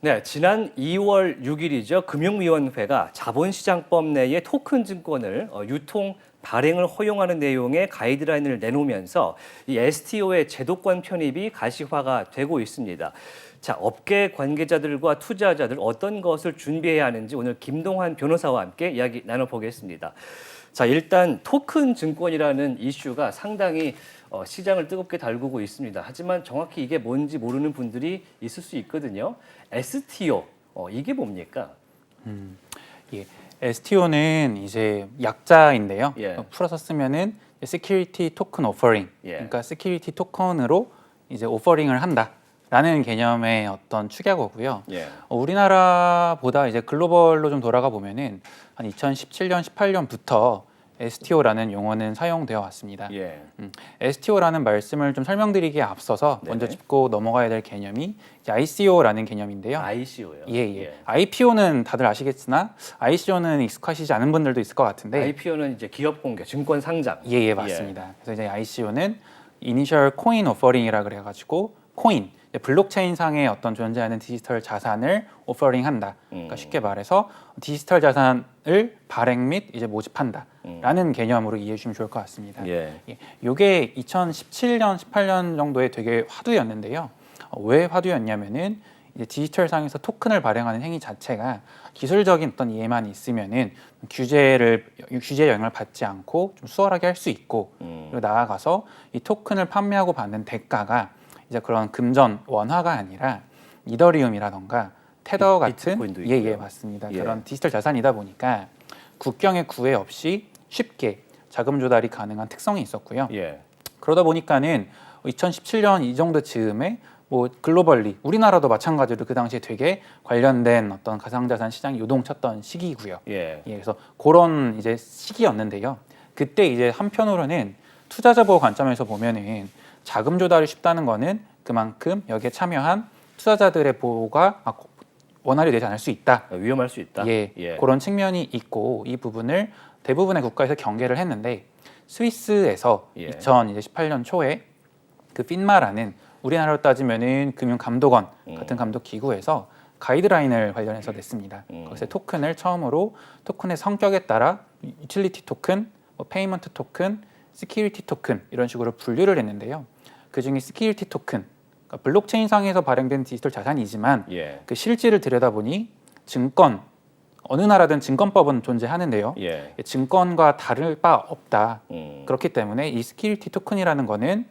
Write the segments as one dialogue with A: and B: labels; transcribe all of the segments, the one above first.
A: 네, 지난 2월 6일이죠. 금융위원회가 자본시장법 내의 토큰 증권을 유통 발행을 허용하는 내용의 가이드라인을 내놓으면서 이 STO의 제도권 편입이 가시화가 되고 있습니다. 자, 업계 관계자들과 투자자들 어떤 것을 준비해야 하는지 오늘 김동환 변호사와 함께 이야기 나눠보겠습니다. 자, 일단 토큰 증권이라는 이슈가 상당히 시장을 뜨겁게 달구고 있습니다. 하지만 정확히 이게 뭔지 모르는 분들이 있을 수 있거든요. STO, 이게 뭡니까?
B: 예, STO는 이제 약자인데요.
A: 예.
B: 풀어서 쓰면은 Security Token Offering,
A: 예.
B: 그러니까 시큐리티 토큰으로 이제 오퍼링을 한다라는 개념의 어떤 축약어고요.
A: 예.
B: 우리나라보다 이제 글로벌로 좀 돌아가 보면은 한 2017년, 18년부터 STO라는 용어는 사용되어 왔습니다.
A: 예.
B: STO라는 말씀을 좀 설명드리기에 앞서서
A: 네네.
B: 먼저 짚고 넘어가야 될 개념이 이제 ICO라는 개념인데요.
A: ICO요.
B: 예. IPO는 다들 아시겠으나 ICO는 익숙하시지 않은 분들도 있을 것 같은데
A: IPO는 이제 기업 공개, 증권 상장.
B: 예, 맞습니다. 그래서 이제 ICO는 Initial Coin Offering이라 그래가지고 코인, 블록체인 상에 어떤 존재하는 디지털 자산을 오퍼링한다. 그러니까 쉽게 말해서 디지털 자산을 발행 및 이제 모집한다라는 개념으로 이해해 주시면 좋을 것 같습니다.
A: 예.
B: 이게 2017년, 18년 정도에 되게 화두였는데요. 왜 화두였냐면은 이제 디지털 상에서 토큰을 발행하는 행위 자체가 기술적인 어떤 이해만 있으면은 규제 영향을 받지 않고 좀 수월하게 할 수 있고 그리고 나아가서 이 토큰을 판매하고 받는 대가가 이제 그런 금전 원화가 아니라 이더리움이라던가 테더 같은
A: 비트코인도 있고요.
B: 맞습니다.
A: 예.
B: 그런 디지털 자산이다 보니까 국경의 구애 없이 쉽게 자금 조달이 가능한 특성이 있었고요.
A: 예.
B: 그러다 보니까는 2017년 이 정도 즈음에 뭐 글로벌리 우리나라도 마찬가지로 그 당시에 되게 관련된 어떤 가상자산 시장이 요동쳤던 시기고요.
A: 예.
B: 그래서 그런 이제 시기였는데요. 그때 이제 한편으로는 투자자 보호 관점에서 보면은 자금 조달이 쉽다는 거는 그만큼 여기에 참여한 투자자들의 보호가 원활히 되지 않을 수 있다.
A: 위험할 수 있다.
B: 그런 측면이 있고 이 부분을 대부분의 국가에서 경계를 했는데 스위스에서 2018년 초에 그 핀마라는 우리나라로 따지면은 금융감독원 같은 감독 기구에서 가이드라인을 관련해서 냈습니다. 거기서 토큰을 처음으로 토큰의 성격에 따라 유틸리티 토큰, 페이먼트 토큰, 시큐리티 토큰 이런 식으로 분류를 했는데요. 그중에 시큐리티 토큰, 그러니까 블록체인 상에서 발행된 디지털 자산이지만 그 실질을 들여다보니 증권, 어느 나라든 증권법은 존재하는데요. 증권과 다를 바 없다. 그렇기 때문에 이 시큐리티 토큰이라는 거는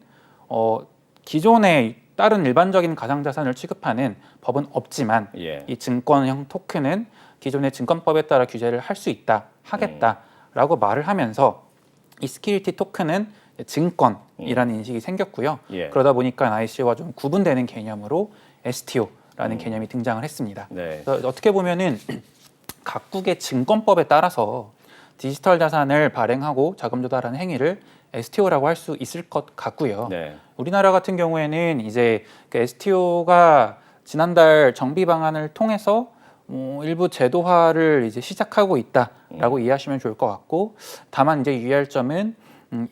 B: 기존의 다른 일반적인 가상자산을 취급하는 법은 없지만 이 증권형 토큰은 기존의 증권법에 따라 규제를 할 수 있다, 하겠다라고 말을 하면서 이 시큐리티 토큰은 증권이라는 인식이 생겼고요. 그러다 보니까 ICO와 좀 구분되는 개념으로 STO라는 개념이 등장을 했습니다. 그래서 어떻게 보면은 각국의 증권법에 따라서 디지털 자산을 발행하고 자금 조달하는 행위를 STO라고 할 수 있을 것 같고요. 우리나라 같은 경우에는 이제 그 STO가 지난달 정비 방안을 통해서 일부 제도화를 이제 시작하고 있다라고 이해하시면 좋을 것 같고, 다만 이제 유의할 점은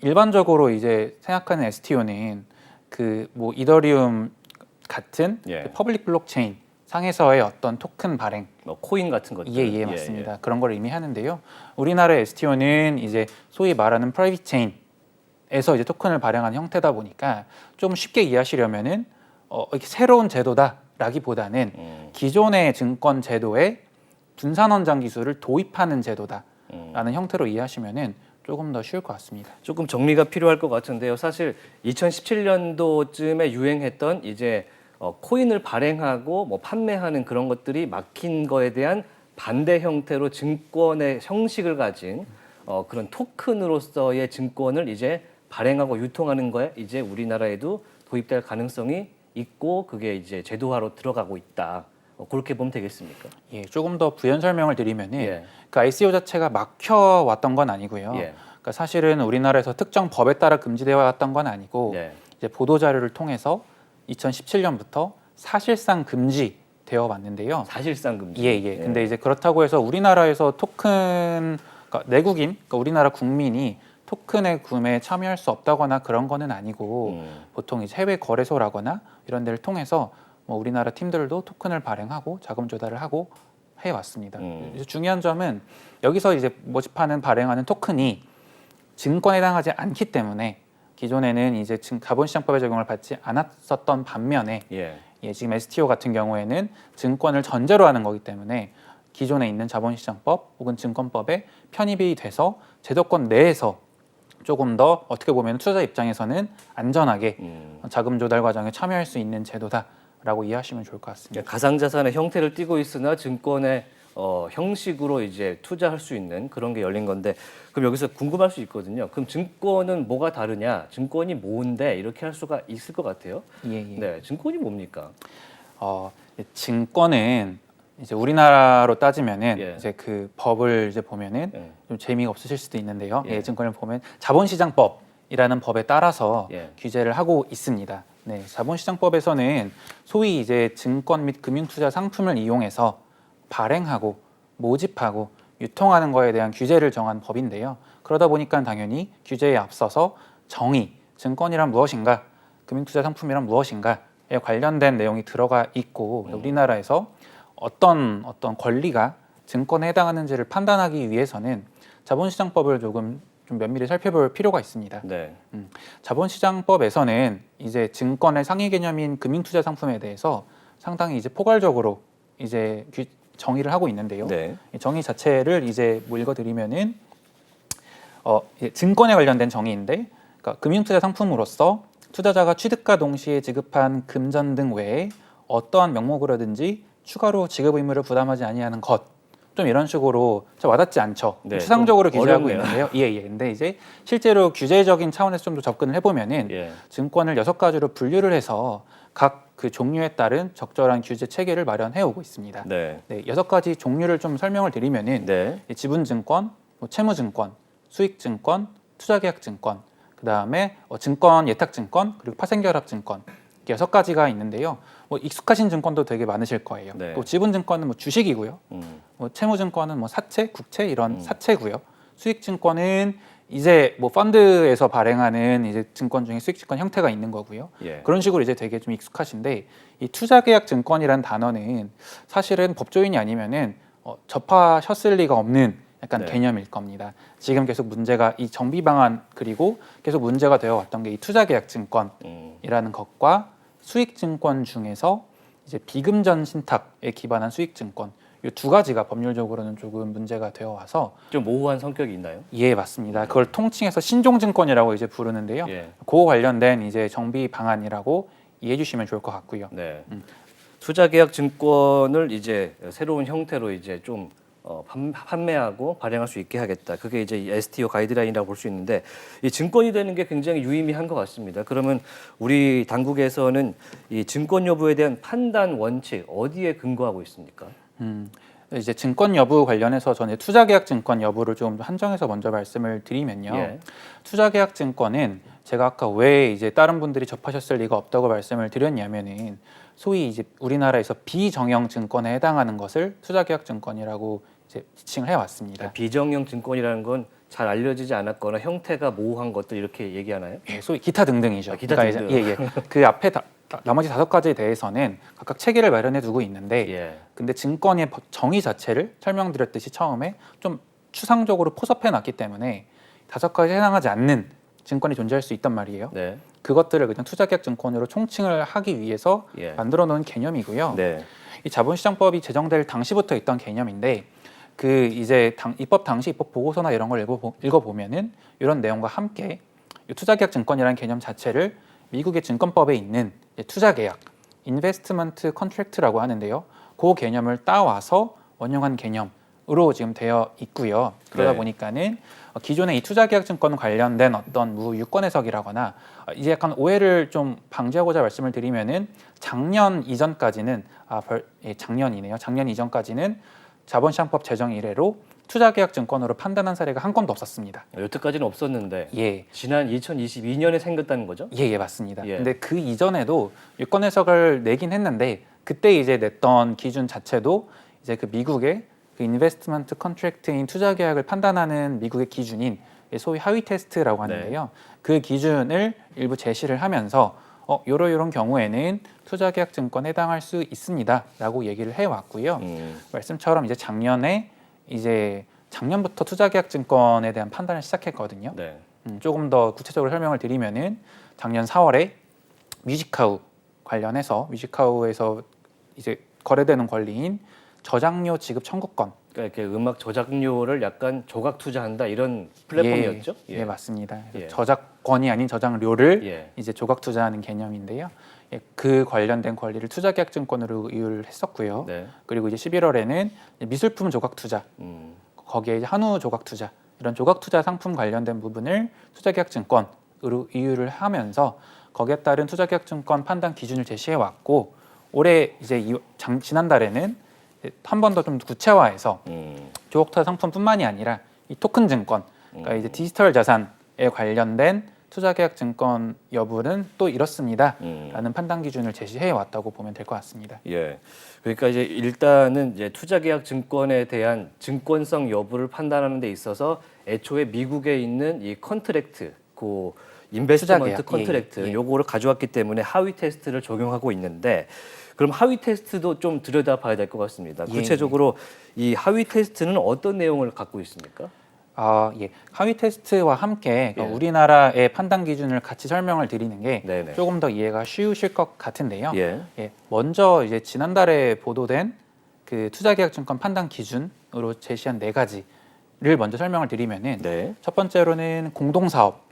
B: 일반적으로 이제 생각하는 STO는 그 뭐 이더리움 같은 그 퍼블릭 블록체인 상에서의 어떤 토큰 발행,
A: 코인 같은 것들.
B: 맞습니다. 그런 걸 의미하는데요. 우리나라의 STO는 이제 소위 말하는 프라이빗 체인에서 이제 토큰을 발행하는 형태다 보니까 좀 쉽게 이해하시려면은 이렇게 새로운 제도다라기보다는 기존의 증권 제도에 분산원장 기술을 도입하는 제도다라는 형태로 이해하시면은 조금 더 쉬울 것 같습니다.
A: 조금 정리가 필요할 것 같은데요. 사실 2017년도쯤에 유행했던 이제 코인을 발행하고 뭐 판매하는 그런 것들이 막힌 거에 대한 반대 형태로 증권의 형식을 가진 그런 토큰으로서의 증권을 이제 발행하고 유통하는 거에 이제 우리나라에도 도입될 가능성이 있고 그게 이제 제도화로 들어가고 있다. 그렇게 보면 되겠습니까?
B: 조금 더 부연 설명을 드리면은 그 ICO 자체가 막혀 왔던 건 아니고요. 그러니까 사실은 우리나라에서 특정 법에 따라 금지되어 왔던 건 아니고 이제 보도 자료를 통해서 2017년부터 사실상 금지되어 되어 왔는데요.
A: 사실상 금지.
B: 예. 근데 이제 그렇다고 해서 우리나라에서 토큰, 그러니까 내국인, 그러니까 우리나라 국민이 토큰의 구매에 참여할 수 없다거나 그런 거는 아니고 보통 이제 해외 거래소라거나 이런 데를 통해서 뭐 우리나라 팀들도 토큰을 발행하고 자금 조달을 하고 해왔습니다. 그래서 중요한 점은 여기서 이제 모집하는 발행하는 토큰이 증권에 해당하지 않기 때문에 기존에는 이제 자본시장법의 적용을 받지 않았었던 반면에 지금 STO 같은 경우에는 증권을 전제로 하는 거기 때문에 기존에 있는 자본시장법 혹은 증권법에 편입이 돼서 제도권 내에서 조금 더 어떻게 보면 투자자 입장에서는 안전하게 자금 조달 과정에 참여할 수 있는 제도다라고 이해하시면 좋을 것 같습니다.
A: 가상자산의 형태를 띠고 있으나 증권의 형식으로 이제 투자할 수 있는 그런 게 열린 건데, 그럼 여기서 궁금할 수 있거든요. 그럼 증권은 뭐가 다르냐? 증권이 뭔데? 이렇게 할 수가 있을 것 같아요. 네, 증권이 뭡니까?
B: 증권은 이제 우리나라로 따지면은 이제 그 법을 이제 보면은 좀 재미가 없으실 수도 있는데요. 증권을 보면 자본시장법이라는 법에 따라서 규제를 하고 있습니다. 네, 자본시장법에서는 소위 이제 증권 및 금융투자 상품을 이용해서 발행하고 모집하고 유통하는 거에 대한 규제를 정한 법인데요. 그러다 보니까 당연히 규제에 앞서서 정의, 증권이란 무엇인가, 금융투자 상품이란 무엇인가에 관련된 내용이 들어가 있고 우리나라에서 어떤 권리가 증권에 해당하는지를 판단하기 위해서는 자본시장법을 좀 면밀히 살펴볼 필요가 있습니다. 자본시장법에서는 이제 증권의 상위 개념인 금융투자 상품에 대해서 상당히 이제 포괄적으로 이제 정의를 하고 있는데요. 이 정의 자체를 이제 뭐 읽어드리면은 증권에 관련된 정의인데, 그러니까 금융투자 상품으로서 투자자가 취득과 동시에 지급한 금전 등 외에 어떠한 명목으로든지 추가로 지급 의무를 부담하지 아니하는 것, 좀 이런 식으로 와닿지 않죠. 추상적으로 규제하고 있는데요. 근데 이제 실제로 규제적인 차원에서 좀 더 접근을 해보면은 증권을 6가지로 분류를 해서 각 그 종류에 따른 적절한 규제 체계를 마련해 오고 있습니다. 6가지 종류를 좀 설명을 드리면은 지분증권, 채무증권, 수익증권, 투자계약증권, 그 다음에 증권 예탁증권, 그리고 파생결합증권, 6가지가 있는데요. 뭐 익숙하신 증권도 되게 많으실 거예요. 또 지분증권은 뭐 주식이고요. 뭐 채무증권은 뭐 사채, 국채 이런 사채고요. 수익증권은 이제 뭐 펀드에서 발행하는 이제 증권 중에 수익증권 형태가 있는 거고요. 그런 식으로 이제 되게 좀 익숙하신데, 이 투자계약증권이라는 단어는 사실은 법조인이 아니면은 접하셨을 리가 없는 약간 개념일 겁니다. 지금 계속 문제가 이 정비 방안 그리고 계속 문제가 되어 왔던 게 이 투자계약증권이라는 것과 수익증권 중에서 이제 비금전 신탁에 기반한 수익증권, 이 2가지가 법률적으로는 조금 문제가 되어 와서
A: 좀 모호한 성격이 있나요?
B: 맞습니다. 그걸 통칭해서 신종증권이라고 이제 부르는데요. 그거 관련된 이제 정비 방안이라고 이해해 주시면 좋을 것 같고요.
A: 투자계약 증권을 이제 새로운 형태로 이제 좀 판매하고 발행할 수 있게 하겠다. 그게 이제 STO 가이드라인이라고 볼 수 있는데, 이 증권이 되는 게 굉장히 유의미한 것 같습니다. 그러면 우리 당국에서는 이 증권 여부에 대한 판단 원칙 어디에 근거하고 있습니까?
B: 이제 증권 여부 관련해서 저는 투자계약 증권 여부를 좀 한정해서 먼저 말씀을 드리면요. 투자계약 증권은 제가 아까 왜 이제 다른 분들이 접하셨을 리가 없다고 말씀을 드렸냐면은 소위 이제 우리나라에서 비정형 증권에 해당하는 것을 투자계약 증권이라고 이제 지칭을 해왔습니다.
A: 비정형 증권이라는 건 잘 알려지지 않았거나 형태가 모호한 것들 이렇게 얘기하나요?
B: 소위 기타 등등이죠.
A: 기타 등등.
B: 그 앞에 나머지 5가지에 대해서는 각각 체계를 마련해 두고 있는데, 근데 증권의 정의 자체를 설명드렸듯이 처음에 좀 추상적으로 포섭해 놨기 때문에 5가지에 해당하지 않는 증권이 존재할 수 있단 말이에요. 그것들을 그냥 투자계약 증권으로 총칭을 하기 위해서 만들어 놓은 개념이고요. 이 자본시장법이 제정될 당시부터 있던 개념인데, 그 이제 입법 당시 입법 보고서나 이런 걸 읽어보면은 이런 내용과 함께 이 투자계약 증권이라는 개념 자체를 미국의 증권법에 있는 투자계약, 인베스트먼트 컨트랙트라고 하는데요. 그 개념을 따와서 원용한 개념으로 지금 되어 있고요. 그러다 보니까는 기존의 이 투자계약증권 관련된 어떤 유권 해석이라거나 이제 약간 오해를 좀 방지하고자 말씀을 드리면은 작년 이전까지는 작년이네요. 작년 이전까지는 자본시장법 제정 이래로 투자계약증권으로 판단한 사례가 한 건도 없었습니다.
A: 여태까지는 없었는데 지난 2022년에 생겼다는 거죠?
B: 맞습니다. 근데 그 이전에도 유권 해석을 내긴 했는데 그때 이제 냈던 기준 자체도 이제 그 미국의 그 인베스트먼트 컨트랙트인 투자 계약을 판단하는 미국의 기준인 소위 하위 테스트라고 하는데요. 그 기준을 일부 제시를 하면서 요런 경우에는 투자 계약 증권에 해당할 수 있습니다라고 얘기를 해왔고요. 말씀처럼 이제 작년부터 투자 계약 증권에 대한 판단을 시작했거든요.
A: 네.
B: 조금 더 구체적으로 설명을 드리면은 작년 4월에 뮤직하우 관련해서 뮤직하우에서 이제 거래되는 권리인 저작료 지급 청구권.
A: 그러니까 이렇게 음악 저작료를 약간 조각 투자한다 이런 플랫폼이었죠?
B: 예, 맞습니다.
A: 예.
B: 저작권이 아닌 저작료를
A: 예.
B: 이제 조각 투자하는 개념인데요. 그 관련된 권리를 투자계약증권으로 의율을 했었고요.
A: 네.
B: 그리고 이제 11월에는 미술품 조각 투자, 거기에 이제 한우 조각 투자 이런 조각 투자 상품 관련된 부분을 투자계약증권으로 의율을 하면서 거기에 따른 투자계약증권 판단 기준을 제시해 왔고 올해 이제 지난달에는 한 번 더 좀 구체화해서 조각 투자 상품뿐만이 아니라 이 토큰 증권, 그러니까 이제 디지털 자산에 관련된 투자계약 증권 여부는 또 이렇습니다라는 판단 기준을 제시해 왔다고 보면 될 것 같습니다.
A: 예. 그러니까 이제 일단은 이제 투자계약 증권에 대한 증권성 여부를 판단하는 데 있어서 애초에 미국에 있는 이 컨트랙트, 그 인베스트먼트 컨트랙트 요거를 가져왔기 때문에 하위 테스트를 적용하고 있는데 그럼 하위 테스트도 좀 들여다봐야 될 것 같습니다. 구체적으로 이 하위 테스트는 어떤 내용을 갖고 있습니까?
B: 하위 테스트와 함께 우리나라의 판단 기준을 같이 설명을 드리는 게 조금 더 이해가 쉬우실 것 같은데요. 먼저 이제 지난달에 보도된 그 투자계약증권 판단 기준으로 제시한 4가지를 먼저 설명을 드리면은 첫 번째로는 공동사업.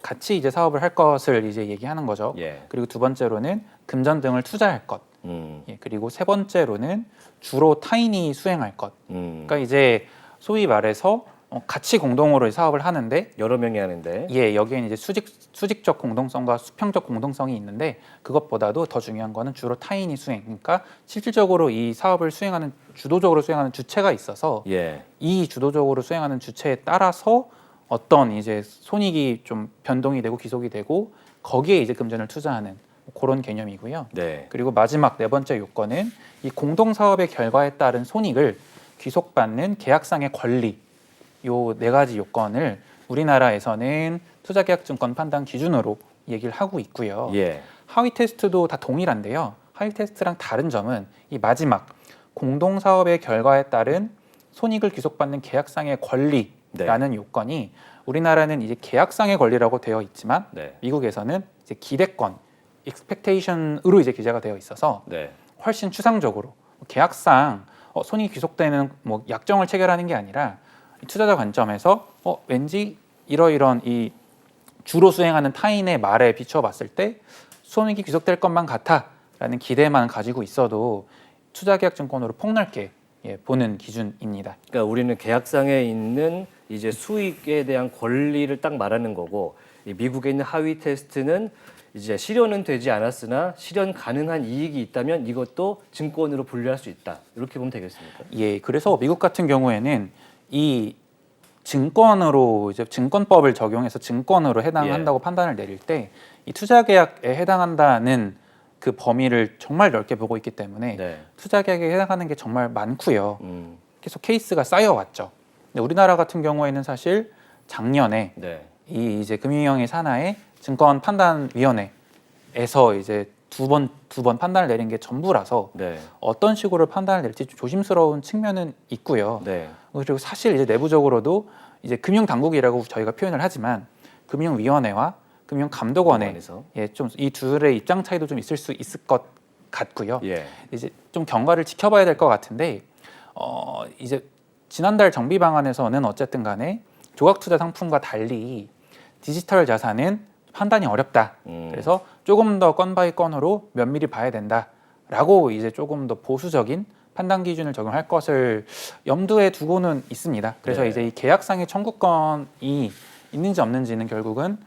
B: 같이 이제 사업을 할 것을 이제 얘기하는 거죠. 그리고 두 번째로는 금전 등을 투자할 것. 그리고 세 번째로는 주로 타인이 수행할 것. 그러니까 이제 소위 말해서 같이 공동으로 사업을 하는데
A: 여러 명이 하는데
B: 여기에는 이제 수직적 공동성과 수평적 공동성이 있는데 그것보다도 더 중요한 거는 주로 타인이 수행. 그러니까 실질적으로 이 사업을 수행하는 주도적으로 수행하는 주체가 있어서 이 주도적으로 수행하는 주체에 따라서 어떤 이제 손익이 좀 변동이 되고 귀속이 되고 거기에 이제 금전을 투자하는 그런 개념이고요. 그리고 마지막 4번째 요건은 이 공동 사업의 결과에 따른 손익을 귀속받는 계약상의 권리 요 4가지 요건을 우리나라에서는 투자계약증권 판단 기준으로 얘기를 하고 있고요. 하위 테스트도 다 동일한데요. 하위 테스트랑 다른 점은 이 마지막 공동 사업의 결과에 따른 손익을 귀속받는 계약상의 권리라는 요건이 우리나라는 이제 계약상의 권리라고 되어 있지만 미국에서는 이제 기대권, expectation으로 이제 기재가 되어 있어서 훨씬 추상적으로 계약상 손익이 귀속되는 뭐 약정을 체결하는 게 아니라 투자자 관점에서 왠지 이러이런 이 주로 수행하는 타인의 말에 비춰봤을 때 손익이 귀속될 것만 같아라는 기대만 가지고 있어도 투자계약증권으로 폭넓게 보는 기준입니다.
A: 그러니까 우리는 계약상에 있는 이제 수익에 대한 권리를 딱 말하는 거고 이 미국에 있는 하위 테스트는 이제 실현은 되지 않았으나 실현 가능한 이익이 있다면 이것도 증권으로 분류할 수 있다. 이렇게 보면 되겠습니까?
B: 그래서 미국 같은 경우에는 이 증권으로 이제 증권법을 적용해서 증권으로 해당한다고 판단을 내릴 때 이 투자계약에 해당한다는 그 범위를 정말 넓게 보고 있기 때문에 투자계약에 해당하는 게 정말 많고요. 계속 케이스가 쌓여왔죠. 근데 우리나라 같은 경우에는 사실 작년에 이 이제 금융위원회 산하의 증권판단위원회에서 이제 두 번 판단을 내린 게 전부라서 어떤 식으로 판단을 낼지 좀 조심스러운 측면은 있고요. 그리고 사실 이제 내부적으로도 이제 금융당국이라고 저희가 표현을 하지만 금융위원회와 금융감독원에 좀 이 둘의 입장 차이도 좀 있을 수 있을 것 같고요. 이제 좀 경과를 지켜봐야 될 것 같은데 이제 지난달 정비 방안에서는 어쨌든 간에 조각투자 상품과 달리 디지털 자산은 판단이 어렵다. 그래서 조금 더 건 바이 건으로 면밀히 봐야 된다라고 이제 조금 더 보수적인 판단 기준을 적용할 것을 염두에 두고는 있습니다. 그래서 이제 이 계약상의 청구권이 있는지 없는지는 결국은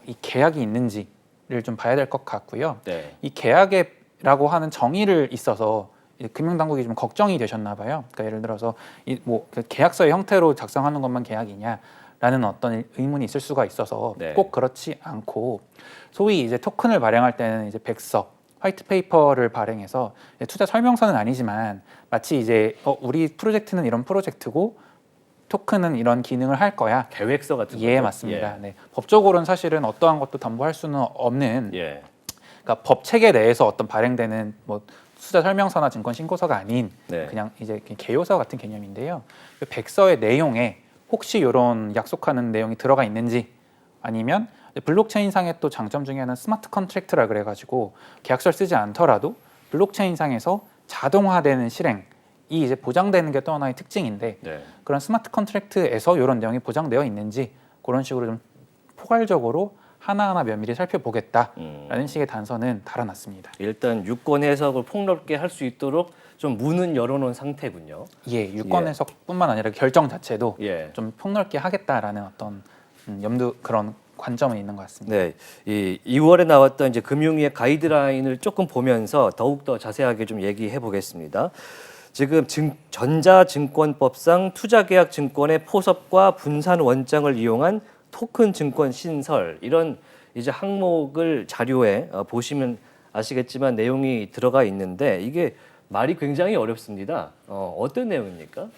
B: 이 계약이 있는지를 좀 봐야 될 것 같고요. 이 계약이라고 하는 정의를 있어서 금융당국이 좀 걱정이 되셨나 봐요. 그러니까 예를 들어서 이 뭐 계약서의 형태로 작성하는 것만 계약이냐라는 어떤 의문이 있을 수가 있어서 꼭 그렇지 않고 소위 이제 토큰을 발행할 때는 이제 백서 화이트 페이퍼를 발행해서 투자 설명서는 아니지만 마치 이제 우리 프로젝트는 이런 프로젝트고 토큰은 이런 기능을 할 거야.
A: 계획서 같은 거죠?
B: 예, 맞습니다. 네. 법적으로는 사실은 어떠한 것도 담보할 수는 없는 그러니까 법 체계 내에서 어떤 발행되는 뭐 투자 설명서나 증권 신고서가 아닌 그냥 이제 개요서 같은 개념인데요. 그 백서의 내용에 혹시 이런 약속하는 내용이 들어가 있는지 아니면 블록체인상의 또 장점 중에 하나는 스마트 컨트랙트라 그래가지고 계약서를 쓰지 않더라도 블록체인상에서 자동화되는 실행이 이제 보장되는 게 또 하나의 특징인데 그런 스마트 컨트랙트에서 이런 내용이 보장되어 있는지 그런 식으로 좀 포괄적으로 하나하나 면밀히 살펴보겠다라는 식의 단서는 달아놨습니다.
A: 일단 유권 해석을 폭넓게 할 수 있도록 좀 문은 열어놓은 상태군요.
B: 예, 유권 해석뿐만 아니라 결정 자체도 좀 폭넓게 하겠다라는 어떤 염두 그런 관점은 있는 것 같습니다.
A: 네, 이 2월에 나왔던 이제 금융위의 가이드라인을 조금 보면서 더욱 더 자세하게 좀 얘기해 보겠습니다. 지금 전자증권법상 투자계약증권의 포섭과 분산 원장을 이용한 토큰 증권 신설 이런 이제 항목을 자료에 보시면 아시겠지만 내용이 들어가 있는데 이게 말이 굉장히 어렵습니다. 어떤 내용입니까?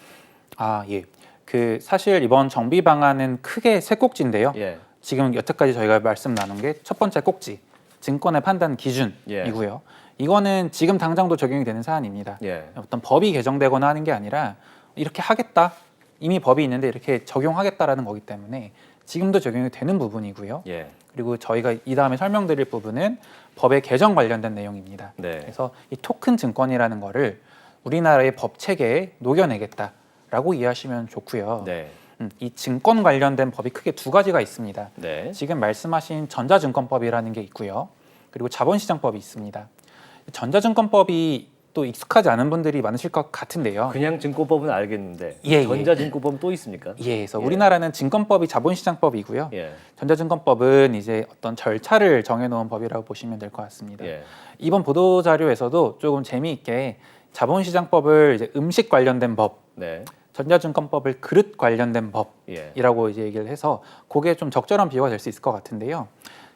B: 예. 그 사실 이번 정비 방안은 크게 세 꼭지인데요. 지금 여태까지 저희가 말씀 나눈 게 첫 번째 꼭지, 증권의 판단 기준이고요. 이거는 지금 당장도 적용이 되는 사안입니다. 어떤 법이 개정되거나 하는 게 아니라 이렇게 하겠다, 이미 법이 있는데 이렇게 적용하겠다라는 거기 때문에 지금도 적용이 되는 부분이고요. 그리고 저희가 이 다음에 설명드릴 부분은 법의 개정 관련된 내용입니다. 그래서 이 토큰 증권이라는 거를 우리나라의 법 체계에 녹여내겠다라고 이해하시면 좋고요. 이 증권 관련된 법이 크게 두 가지가 있습니다. 지금 말씀하신 전자증권법이라는 게 있고요. 그리고 자본시장법이 있습니다. 전자증권법이 또 익숙하지 않은 분들이 많으실 것 같은데요.
A: 그냥 증권법은 알겠는데 전자증권법은 또 있습니까?
B: 그래서 우리나라는 증권법이 자본시장법이고요. 전자증권법은 이제 어떤 절차를 정해놓은 법이라고 보시면 될 것 같습니다. 이번 보도 자료에서도 조금 재미있게 자본시장법을 이제 음식 관련된 법, 전자증권법을 그릇 관련된 법이라고 이제 얘기를 해서 그게 좀 적절한 비유가 될 수 있을 것 같은데요.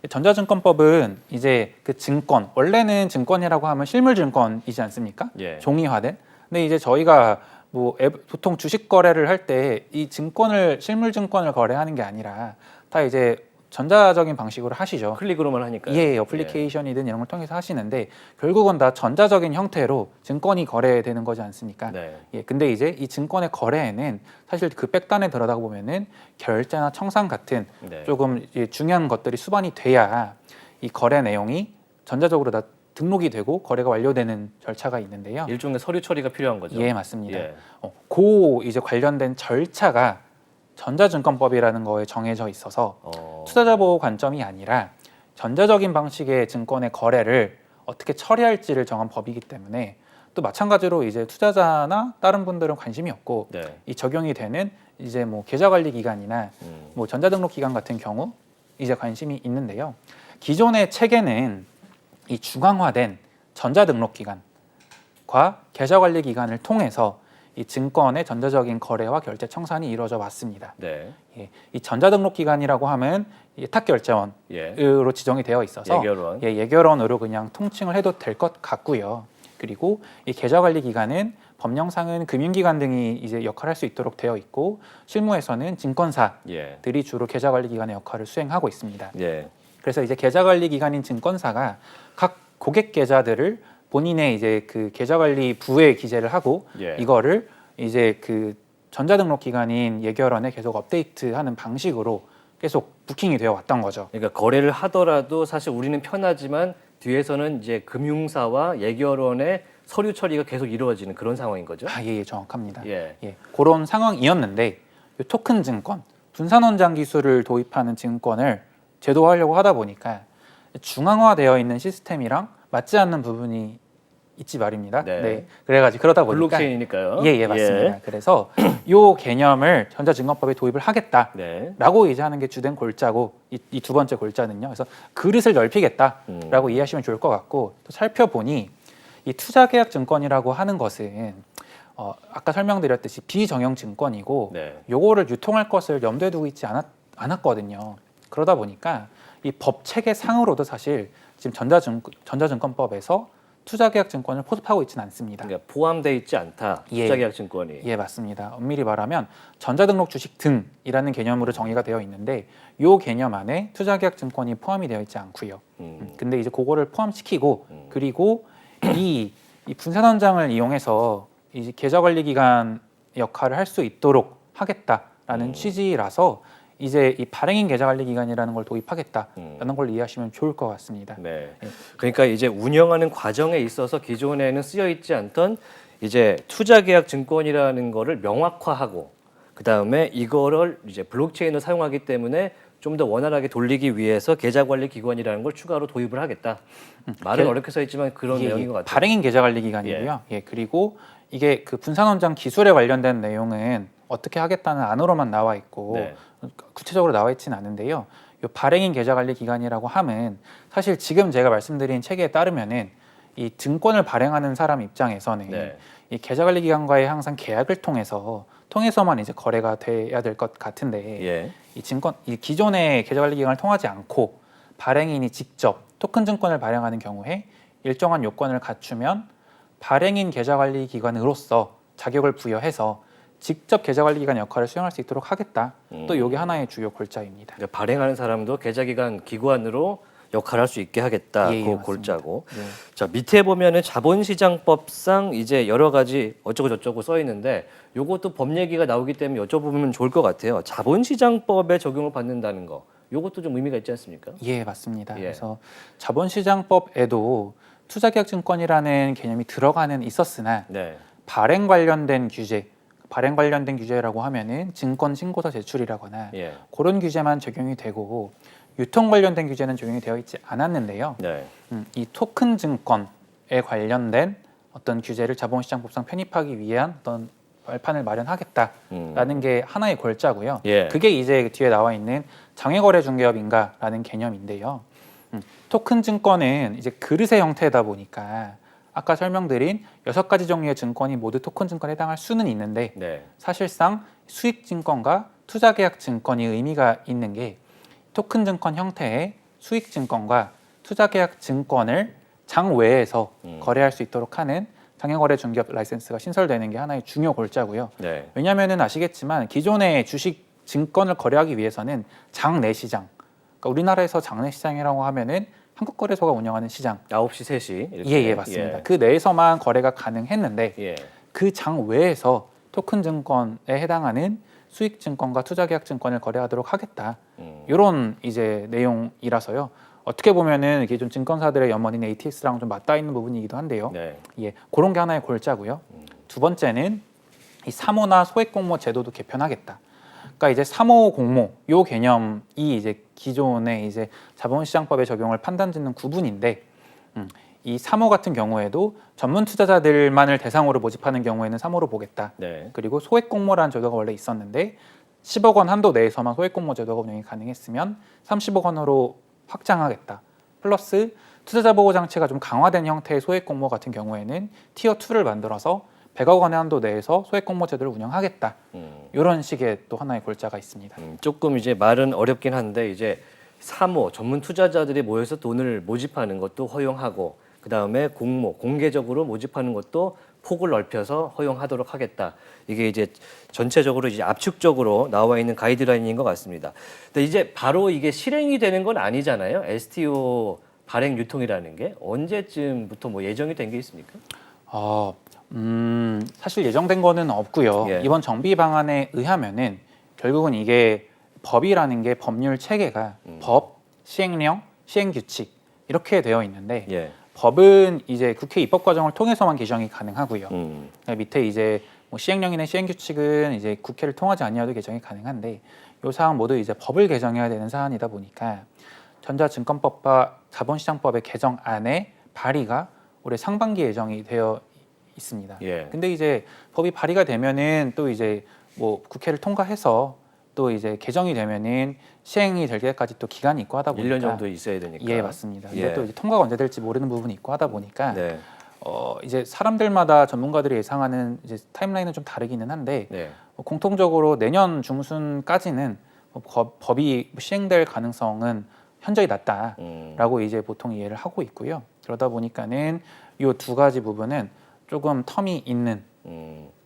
B: 전자증권법은 이제 그 증권, 원래는 증권이라고 하면 실물증권이지 않습니까? 종이화된. 근데 이제 저희가 뭐 보통 주식 거래를 할 때 이 증권을 실물증권을 거래하는 게 아니라 다 이제 전자적인 방식으로 하시죠.
A: 클릭으로만 하니까요.
B: 어플리케이션이든 이런 걸 통해서 하시는데 결국은 다 전자적인 형태로 증권이 거래되는 거지 않습니까? 근데 이제 이 증권의 거래에는 사실 그 백단에 들어가다 보면은 결제나 청산 같은 조금 중요한 것들이 수반이 돼야 이 거래 내용이 전자적으로 다 등록이 되고 거래가 완료되는 절차가 있는데요.
A: 일종의 서류 처리가 필요한 거죠.
B: 맞습니다. 그 이제 관련된 절차가 전자증권법이라는 거에 정해져 있어서 투자자 보호 관점이 아니라 전자적인 방식의 증권의 거래를 어떻게 처리할지를 정한 법이기 때문에 또 마찬가지로 이제 투자자나 다른 분들은 관심이 없고 이 적용이 되는 이제 뭐 계좌관리기관이나 뭐 전자등록기관 같은 경우 이제 관심이 있는데요. 기존의 체계는 이 중앙화된 전자등록기관과 계좌관리기관을 통해서 이 증권의 전자적인 거래와 결제 청산이 이루어져 왔습니다. 이 전자등록기관이라고 하면 예탁결제원으로 지정이 되어 있어서 예결원으로 그냥 통칭을 해도 될 것 같고요. 그리고 이 계좌관리기관은 법령상은 금융기관 등이 이제 역할을 할 수 있도록 되어 있고 실무에서는 증권사들이 주로 계좌관리기관의 역할을 수행하고 있습니다. 그래서 이제 계좌관리기관인 증권사가 각 고객 계좌들을 본인의 이제 그 계좌관리 부에 기재를 하고 이거를 이제 그 전자등록기관인 예결원에 계속 업데이트하는 방식으로 계속 부킹이 되어 왔던 거죠.
A: 그러니까 거래를 하더라도 사실 우리는 편하지만 뒤에서는 이제 금융사와 예결원의 서류 처리가 계속 이루어지는 그런 상황인 거죠.
B: 정확합니다. 그런 상황이었는데 토큰 증권, 분산원장 기술을 도입하는 증권을 제도화하려고 하다 보니까 중앙화되어 있는 시스템이랑 맞지 않는 부분이 있지 말입니다. 그래가지고 그러다 보니까
A: 블록체인이니까요.
B: 맞습니다. 그래서 이 개념을 전자증권법에 도입을 하겠다라고 이제 하는 게 주된 골자고 이 두 번째 골자는요. 그래서 그릇을 넓히겠다라고 이해하시면 좋을 것 같고 또 살펴보니 이 투자계약증권이라고 하는 것은 아까 설명드렸듯이 비정형 증권이고 요거를 유통할 것을 염두에 두고 있지 않았거든요. 그러다 보니까 이 법 체계 상으로도 사실 지금 전자증권법에서 투자계약증권을 포섭하고 있지는 않습니다.
A: 그러니까 포함되어 있지 않다. 투자계약증권이.
B: 예, 맞습니다. 엄밀히 말하면 전자등록 주식 등이라는 개념으로 정의가 되어 있는데 이 개념 안에 투자계약증권이 포함이 되어 있지 않고요. 근데 이제 그거를 포함시키고 그리고 이 분산원장을 이용해서 이 계좌관리기관 역할을 할 수 있도록 하겠다라는 취지라서 이제 이 발행인 계좌관리기관이라는 걸 도입하겠다라는 걸 이해하시면 좋을 것 같습니다.
A: 네. 그러니까 이제 운영하는 과정에 있어서 기존에는 쓰여 있지 않던 이제 투자계약증권이라는 거를 명확화하고 그 다음에 이거를 이제 블록체인을 사용하기 때문에 좀 더 원활하게 돌리기 위해서 계좌관리기관이라는 걸 추가로 도입을 하겠다. 말은 어렵게 써 있지만 그런 내용인 것 같아요.
B: 발행인 계좌관리기관이고요. 그리고 이게 그 분산원장 기술에 관련된 내용은 어떻게 하겠다는 안으로만 나와 있고 구체적으로 나와 있지는 않은데요. 이 발행인 계좌관리기관이라고 함은 사실 지금 제가 말씀드린 체계에 따르면은 이 증권을 발행하는 사람 입장에서는 이 계좌관리기관과의 항상 계약을 통해서만 이제 거래가 돼야 될 것 같은데 이 기존의 계좌관리기관을 통하지 않고 발행인이 직접 토큰 증권을 발행하는 경우에 일정한 요건을 갖추면 발행인 계좌관리기관으로서 자격을 부여해서 직접 계좌관리기관 역할을 수행할 수 있도록 하겠다. 또 이게 하나의 주요 골자입니다.
A: 그러니까 발행하는 사람도 계좌기관 기관으로 역할을 할 수 있게 하겠다. 그 골자고. 자, 밑에 보면은 자본시장법상 이제 여러 가지 어쩌고 저쩌고 써 있는데 요것도 법 얘기가 나오기 때문에 여쭤보면 좋을 것 같아요. 자본시장법에 적용을 받는다는 거. 요것도 좀 의미가 있지 않습니까?
B: 예, 맞습니다. 그래서 자본시장법에도 투자계약증권이라는 개념이 들어가는 있었으나 발행 관련된 규제라고 하면은 증권 신고서 제출이라거나 그런 규제만 적용이 되고 유통 관련된 규제는 적용이 되어 있지 않았는데요. 이 토큰 증권에 관련된 어떤 규제를 자본시장법상 편입하기 위한 어떤 발판을 마련하겠다라는 게 하나의 골자고요. 그게 이제 뒤에 나와 있는 장외거래중개업인가라는 개념인데요. 토큰 증권은 이제 그릇의 형태다 보니까 아까 설명드린 6가지 종류의 증권이 모두 토큰 증권에 해당할 수는 있는데 사실상 수익증권과 투자계약증권이 의미가 있는 게 토큰 증권 형태의 수익증권과 투자계약증권을 장외에서 거래할 수 있도록 하는 장외거래중개업 라이센스가 신설되는 게 하나의 중요 골자고요. 왜냐하면 아시겠지만 기존의 주식 증권을 거래하기 위해서는 장내 시장, 그러니까 우리나라에서 장내 시장이라고 하면은 한국거래소가 운영하는 시장
A: 9시, 3시 이렇게.
B: 예, 맞습니다. 그 내에서만 거래가 가능했는데 그 장 외에서 토큰 증권에 해당하는 수익증권과 투자계약증권을 거래하도록 하겠다. 이런 이제 내용이라서요. 어떻게 보면은 이게 좀 증권사들의 염원인 ATS랑 좀 맞닿아 있는 부분이기도 한데요. 그런 게 하나의 골자고요. 두 번째는 이 사모나 소액공모 제도도 개편하겠다. 그러니까 이제 사모 공모 요 개념이 이제 기존의 이제 자본시장법의 적용을 판단짓는 구분인데 이 사모 같은 경우에도 전문 투자자들만을 대상으로 모집하는 경우에는 사모로 보겠다. 그리고 소액 공모라는 제도가 원래 있었는데 10억 원 한도 내에서만 소액 공모 제도가 운영이 가능했으면 30억 원으로 확장하겠다. 플러스 투자자 보호 장치가 좀 강화된 형태의 소액 공모 같은 경우에는 티어 2를 만들어서 100억 원의 한도 내에서 소액 공모 제도를 운영하겠다. 이런 식의 또 하나의 골자가 있습니다.
A: 조금 이제 말은 어렵긴 한데 이제 사모 전문 투자자들이 모여서 돈을 모집하는 것도 허용하고 그 다음에 공모 공개적으로 모집하는 것도 폭을 넓혀서 허용하도록 하겠다. 이게 이제 전체적으로 이제 압축적으로 나와 있는 가이드라인인 것 같습니다. 근데 이제 바로 이게 실행이 되는 건 아니잖아요. STO 발행 유통이라는 게 언제쯤부터 뭐 예정이 된 게 있습니까?
B: 사실 예정된 거는 없고요. 이번 정비 방안에 의하면은 결국은 이게 법이라는 게 법률 체계가 법, 시행령, 시행규칙 이렇게 되어 있는데 법은 이제 국회 입법 과정을 통해서만 개정이 가능하고요. 밑에 이제 뭐 시행령이나 시행규칙은 이제 국회를 통하지 아니어도 개정이 가능한데 이 사항 모두 이제 법을 개정해야 되는 사안이다 보니까 전자증권법과 자본시장법의 개정안에 발의가 올해 상반기 예정이 되어 있습니다. 근데 이제 법이 발의가 되면은 또 이제 뭐 국회를 통과해서 또 이제 개정이 되면은 시행이 될 때까지 또 기간이 있고 하다 보니까
A: 1년 정도 있어야 되니까.
B: 예, 맞습니다. 근데 또 이제 통과가 언제 될지 모르는 부분이 있고 하다 보니까 이제 사람들마다 전문가들이 예상하는 이제 타임라인은 좀 다르기는 한데 공통적으로 내년 중순까지는 법이 시행될 가능성은 현저히 낮다라고 이제 보통 이해를 하고 있고요. 그러다 보니까는 이 두 가지 부분은 조금 텀이 있는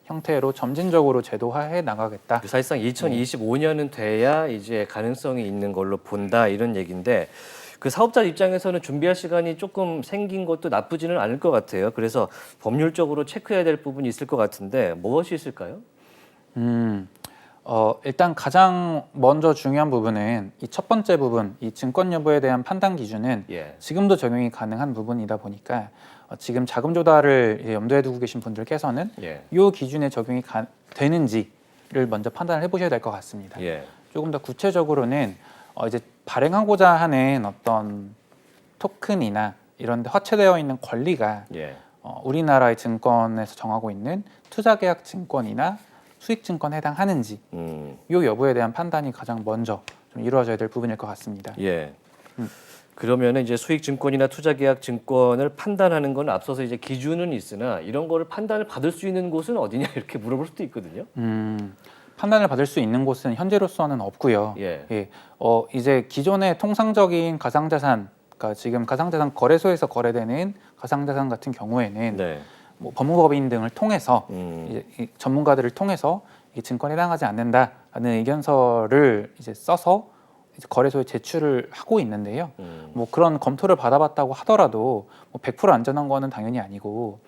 B: 형태로 점진적으로 제도화해 나가겠다.
A: 사실상 2025년은 돼야 이제 가능성이 있는 걸로 본다 이런 얘기인데 그 사업자 입장에서는 준비할 시간이 조금 생긴 것도 나쁘지는 않을 것 같아요. 그래서 법률적으로 체크해야 될 부분이 있을 것 같은데 무엇이 있을까요?
B: 일단 가장 먼저 중요한 부분은 이 첫 번째 부분, 이 증권 여부에 대한 판단 기준은
A: 예.
B: 지금도 적용이 가능한 부분이다 보니까 지금 자금 조달을 이제 염두에 두고 계신 분들께서는
A: 예.
B: 이 기준에 적용이 되는지를 먼저 판단을 해보셔야 될 것 같습니다.
A: 예.
B: 조금 더 구체적으로는 이제 발행하고자 하는 어떤 토큰이나 이런 데 화체되어 있는 권리가
A: 예.
B: 우리나라의 증권에서 정하고 있는 투자계약 증권이나 수익증권에 해당하는지 이 여부에 대한 판단이 가장 먼저 좀 이루어져야 될 부분일 것 같습니다.
A: 예. 그러면은 이제 수익증권이나 투자계약증권을 판단하는 건 앞서서 이제 기준은 있으나 이런 거를 판단을 받을 수 있는 곳은 어디냐 이렇게 물어볼 수도 있거든요.
B: 판단을 받을 수 있는 곳은 현재로서는 없고요.
A: 예.
B: 이제 기존의 통상적인 가상자산, 그러니까 지금 가상자산 거래소에서 거래되는 가상자산 같은 경우에는
A: 네.
B: 뭐 법무법인 등을 통해서 이제 이 전문가들을 통해서 이 증권에 해당하지 않는다라는 의견서를 이제 써서 이제 거래소에 제출을 하고 있는데요. 뭐 그런 검토를 받아봤다고 하더라도 뭐 100% 안전한 거는 당연히 아니고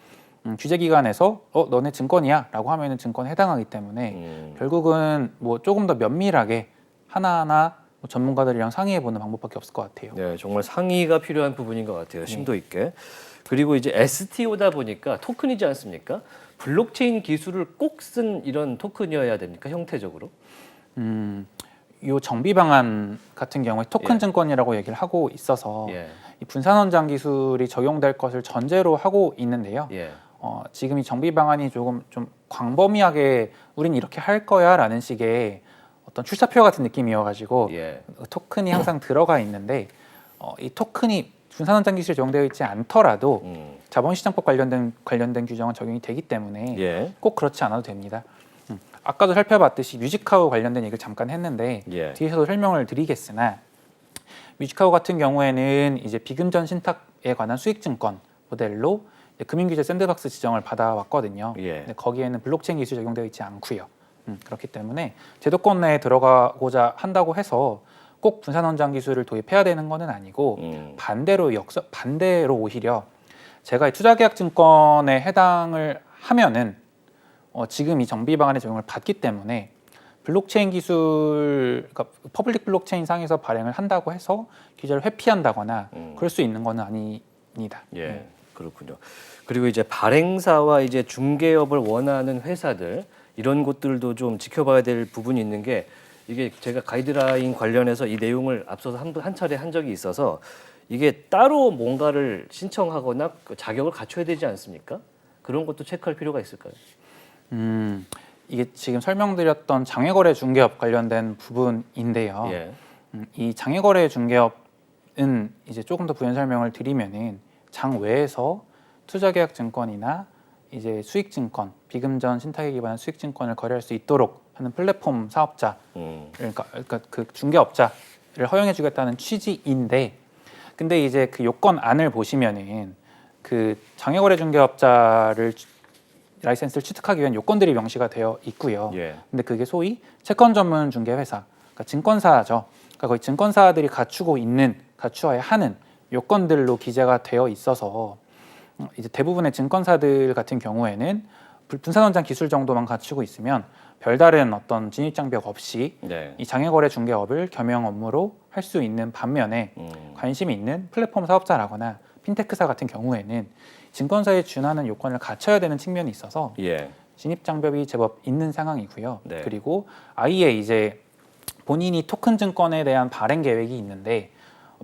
B: 규제기관에서 너네 증권이야라고 하면은 증권에 해당하기 때문에 결국은 뭐 조금 더 면밀하게 하나하나 뭐 전문가들이랑 상의해보는 방법밖에 없을 것 같아요.
A: 네, 정말 상의가 필요한 부분인 것 같아요. 심도 있게. 그리고 이제 STO다 보니까 토큰이지 않습니까? 블록체인 기술을 꼭 쓴 이런 토큰이어야 됩니까? 형태적으로?
B: 이 정비 방안 같은 경우에 토큰
A: 예.
B: 증권이라고 얘기를 하고 있어서
A: 예.
B: 이 분산원장 기술이 적용될 것을 전제로 하고 있는데요.
A: 예.
B: 지금 이 정비 방안이 조금 좀 광범위하게 우린 이렇게 할 거야라는 식의 어떤 출사표 같은 느낌이어가지고
A: 예.
B: 토큰이 항상 들어가 있는데 이 토큰이 분산원장 기술이 적용되어 있지 않더라도 자본시장법 관련된 규정은 적용이 되기 때문에
A: 예.
B: 꼭 그렇지 않아도 됩니다. 아까도 살펴봤듯이 뮤직하우 관련된 얘기를 잠깐 했는데
A: 예.
B: 뒤에서도 설명을 드리겠으나 뮤직하우 같은 경우에는 이제 비금전 신탁에 관한 수익증권 모델로 금융규제 샌드박스 지정을 받아왔거든요.
A: 예.
B: 근데 거기에는 블록체인 기술이 적용되어 있지 않고요. 그렇기 때문에 제도권 내에 들어가고자 한다고 해서 꼭 분산원장 기술을 도입해야 되는 것은 아니고 반대로 오히려 제가 이 투자계약증권에 해당을 하면은 지금 이 정비 방안의 적용을 받기 때문에 블록체인 기술, 그러니까 퍼블릭 블록체인 상에서 발행을 한다고 해서 규제를 회피한다거나 그럴 수 있는 것은 아닙니다.
A: 예, 그렇군요. 그리고 이제 발행사와 이제 중개업을 원하는 회사들 이런 것들도 좀 지켜봐야 될 부분이 있는 게 이게 제가 가이드라인 관련해서 이 내용을 앞서서 한 차례 한 적이 있어서 이게 따로 뭔가를 신청하거나 자격을 갖춰야 되지 않습니까? 그런 것도 체크할 필요가 있을까요?
B: 이게 지금 설명드렸던 장외거래 중개업 관련된 부분인데요.
A: 예.
B: 이 장외거래 중개업은 이제 조금 더 부연 설명을 드리면은 장외에서 투자계약증권이나 이제 수익증권, 비금전 신탁에 기반한 수익증권을 거래할 수 있도록 하는 플랫폼 사업자, 그러니까 그 중개업자를 허용해주겠다는 취지인데, 근데 이제 그 요건안을 보시면은 그 장외거래 중개업자를 라이센스를 취득하기 위한 요건들이 명시가 되어 있고요.
A: 예.
B: 근데 그게 소위 채권 전문 중개 회사, 그러니까 증권사죠. 그러니까 거의 증권사들이 갖추어야 하는 요건들로 기재가 되어 있어서 이제 대부분의 증권사들 같은 경우에는 분산원장 기술 정도만 갖추고 있으면 별다른 어떤 진입장벽 없이
A: 네.
B: 이 장외거래 중개업을 겸용 업무로 할 수 있는 반면에 관심이 있는 플랫폼 사업자라거나 핀테크사 같은 경우에는 증권사에 준하는 요건을 갖춰야 되는 측면이 있어서
A: 예.
B: 진입장벽이 제법 있는 상황이고요.
A: 네.
B: 그리고 아예 이제 본인이 토큰 증권에 대한 발행 계획이 있는데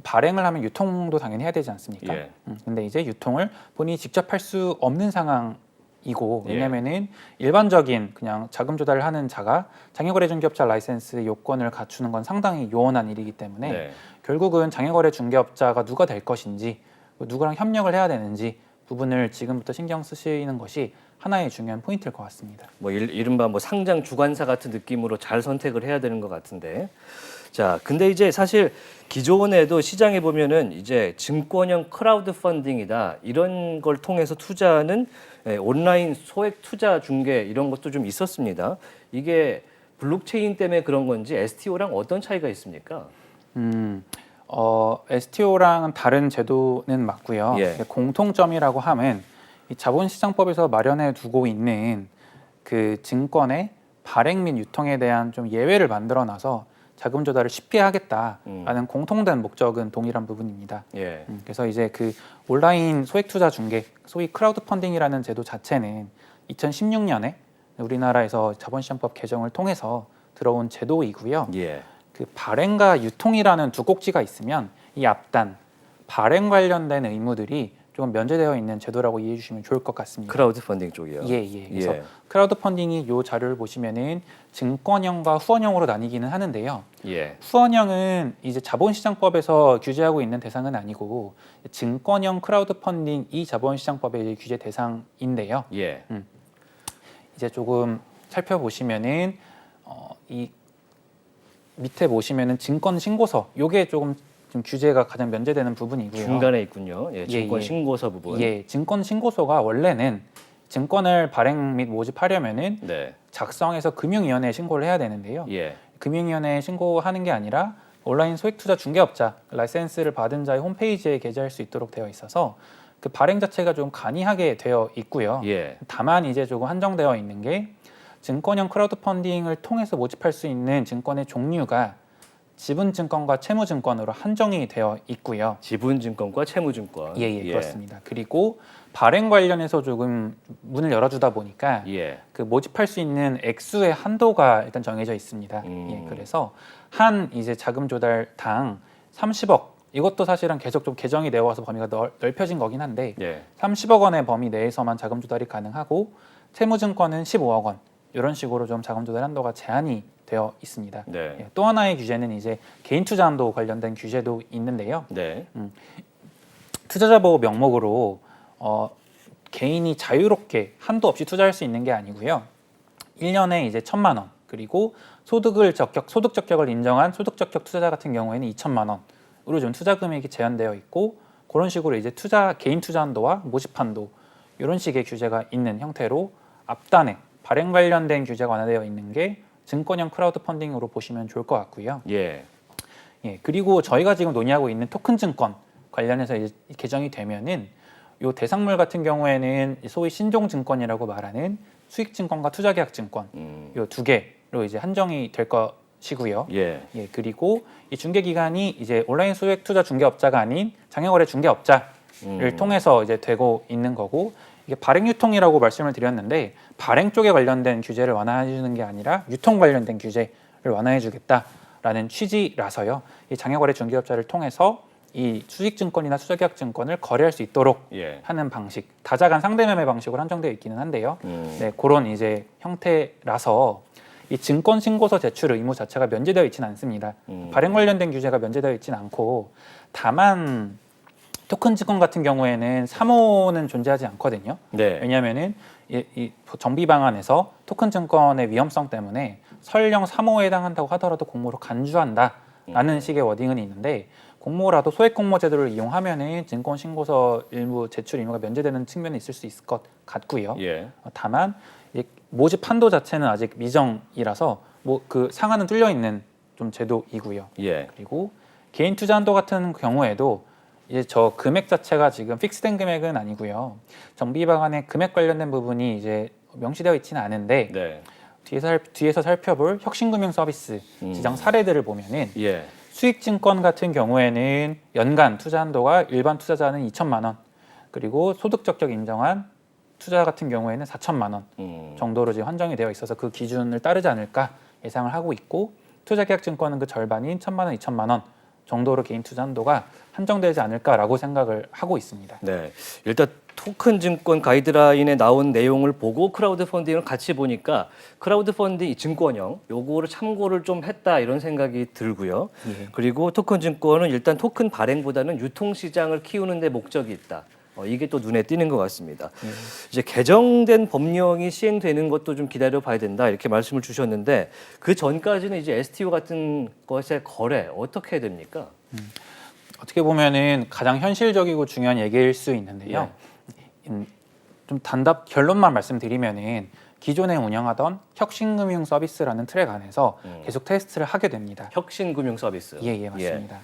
B: 발행을 하면 유통도 당연히 해야 되지 않습니까?
A: 예.
B: 근데 이제 유통을 본인이 직접 할 수 없는 상황이고,
A: 예.
B: 왜냐면은 일반적인 그냥 자금 조달을 하는 자가 장외거래 중개업자 라이센스 요건을 갖추는 건 상당히 요원한 일이기 때문에
A: 네.
B: 결국은 장외거래 중개업자가 누가 될 것인지, 누구랑 협력을 해야 되는지 부분을 지금부터 신경 쓰시는 것이 하나의 중요한 포인트일 것 같습니다.
A: 뭐 이른바 뭐 상장 주관사 같은 느낌으로 잘 선택을 해야 되는 것 같은데. 자, 근데 이제 사실 기존에도 시장에 보면은 이제 증권형 크라우드 펀딩이다 이런 걸 통해서 투자하는 온라인 소액 투자 중개 이런 것도 좀 있었습니다. 이게 블록체인 때문에 그런 건지 STO랑 어떤 차이가 있습니까?
B: STO랑은 다른 제도는 맞고요.
A: 예.
B: 공통점이라고 하면 이 자본시장법에서 마련해 두고 있는 그 증권의 발행 및 유통에 대한 좀 예외를 만들어놔서 자금 조달을 쉽게 하겠다라는 공통된 목적은 동일한 부분입니다.
A: 예.
B: 그래서 이제 그 온라인 소액 투자 중개, 소위 크라우드 펀딩이라는 제도 자체는 2016년에 우리나라에서 자본시장법 개정을 통해서 들어온 제도이고요.
A: 예.
B: 그 발행과 유통이라는 두 꼭지가 있으면 이 앞단 발행 관련된 의무들이 조금 면제되어 있는 제도라고 이해해 주시면 좋을 것 같습니다.
A: 크라우드 펀딩 쪽이요.
B: 예. 그래서
A: 예.
B: 크라우드 펀딩이 요 자료를 보시면은 증권형과 후원형으로 나뉘기는 하는데요.
A: 예.
B: 후원형은 이제 자본시장법에서 규제하고 있는 대상은 아니고 증권형 크라우드 펀딩이 자본시장법의 규제 대상인데요.
A: 예.
B: 이제 조금 살펴보시면은 이 밑에 보시면은 증권 신고서 요게 조금 좀 규제가 가장 면제되는 부분이고요.
A: 중간에 있군요. 예, 증권
B: 예.
A: 신고서 부분.
B: 예, 증권 신고서가 원래는 증권을 발행 및 모집하려면은
A: 네.
B: 작성해서 금융위원회에 신고를 해야 되는데요.
A: 예.
B: 금융위원회에 신고하는 게 아니라 온라인 소액투자 중개업자 라이센스를 받은 자의 홈페이지에 게재할 수 있도록 되어 있어서 그 발행 자체가 좀 간이하게 되어 있고요.
A: 예.
B: 다만 이제 조금 한정되어 있는 게 증권형 크라우드 펀딩을 통해서 모집할 수 있는 증권의 종류가 지분증권과 채무증권으로 한정이 되어 있고요.
A: 지분증권과 채무증권.
B: 예, 그렇습니다. 그리고 발행 관련해서 조금 문을 열어주다 보니까
A: 예.
B: 그 모집할 수 있는 액수의 한도가 일단 정해져 있습니다. 예, 그래서 한 이제 자금 조달당 30억 이것도 사실은 계속 좀 개정이 되어 와서 범위가 넓혀진 거긴 한데
A: 예.
B: 30억 원의 범위 내에서만 자금 조달이 가능하고 채무증권은 15억 원 이런 식으로 좀 자금 조달 한도가 제한이 되어 있습니다.
A: 네.
B: 예, 또 하나의 규제는 이제 개인 투자 한도 관련된 규제도 있는데요.
A: 네.
B: 투자자 보호 명목으로 개인이 자유롭게 한도 없이 투자할 수 있는 게 아니고요. 1년에 이제 1,000만 원 그리고 소득 적격을 인정한 소득 적격 투자자 같은 경우에는 2,000만 원으로 좀 투자 금액이 제한되어 있고 그런 식으로 이제 개인 투자 한도와 모집 한도 이런 식의 규제가 있는 형태로 앞단에 발행 관련된 규제가 완화되어 있는 게 증권형 크라우드 펀딩으로 보시면 좋을 것 같고요.
A: 예.
B: 예, 그리고 저희가 지금 논의하고 있는 토큰 증권 관련해서 이제 개정이 되면은 요 대상물 같은 경우에는 소위 신종 증권이라고 말하는 수익 증권과 투자 계약 증권 요 두 개로 이제 한정이 될 것이고요.
A: 예.
B: 예, 그리고 이 중개 기관이 이제 온라인 소액 투자 중개업자가 아닌 장외거래 중개업자를 통해서 이제 되고 있는 거고 이게 발행 유통이라고 말씀을 드렸는데 발행 쪽에 관련된 규제를 완화해 주는 게 아니라 유통 관련된 규제를 완화해 주겠다라는 취지라서요. 이 장외거래 중개업자를 통해서 이 수익증권이나 투자계약증권을 거래할 수 있도록
A: 예.
B: 하는 방식, 다자간 상대매매 방식으로 한정되어 있기는 한데요. 네, 그런 이제 형태라서 이 증권 신고서 제출 의무 자체가 면제되어 있지는 않습니다. 발행 관련된 규제가 면제되어 있지는 않고 다만 토큰 증권 같은 경우에는 3호는 존재하지 않거든요.
A: 네.
B: 왜냐하면은 이 정비 방안에서 토큰 증권의 위험성 때문에 설령 3호에 해당한다고 하더라도 공모로 간주한다라는 식의 워딩은 있는데 공모라도 소액 공모 제도를 이용하면은 증권 신고서 일부 제출 의무가 면제되는 측면이 있을 수 있을 것 같고요.
A: 예.
B: 다만 모집 한도 자체는 아직 미정이라서 뭐 그 상한은 뚫려 있는 좀 제도이고요.
A: 예.
B: 그리고 개인 투자 한도 같은 경우에도 이제 저 금액 자체가 지금 픽스된 금액은 아니고요. 정비 방안의 금액 관련된 부분이 이제 명시되어 있지는 않은데
A: 네.
B: 뒤에서 살펴볼 혁신금융 서비스 지정 사례들을 보면은
A: 예.
B: 수익증권 같은 경우에는 연간 투자 한도가 일반 투자자는 2,000만 원 그리고 소득 적격 인정한 투자 같은 경우에는 4,000만 원 정도로 지금 한정이 되어 있어서 그 기준을 따르지 않을까 예상을 하고 있고 투자계약증권은 그 절반인 1,000만 원, 2,000만 원 정도로 개인 투자 한도가 한정되지 않을까라고 생각을 하고 있습니다.
A: 네. 일단 토큰 증권 가이드라인에 나온 내용을 보고 크라우드 펀딩을 같이 보니까 크라우드 펀딩 증권형 요거를 참고를 좀 했다 이런 생각이 들고요.
B: 예.
A: 그리고 토큰 증권은 일단 토큰 발행보다는 유통 시장을 키우는 데 목적이 있다. 이게 또 눈에 띄는 것 같습니다. 이제 개정된 법령이 시행되는 것도 좀 기다려봐야 된다 이렇게 말씀을 주셨는데 그 전까지는 이제 STO 같은 것의 거래 어떻게 해야 됩니까?
B: 어떻게 보면은 가장 현실적이고 중요한 얘기일 수 있는데요. 좀 결론만 말씀드리면은 기존에 운영하던 혁신금융 서비스라는 트랙 안에서 계속 테스트를 하게 됩니다.
A: 혁신금융 서비스.
B: 예, 맞습니다.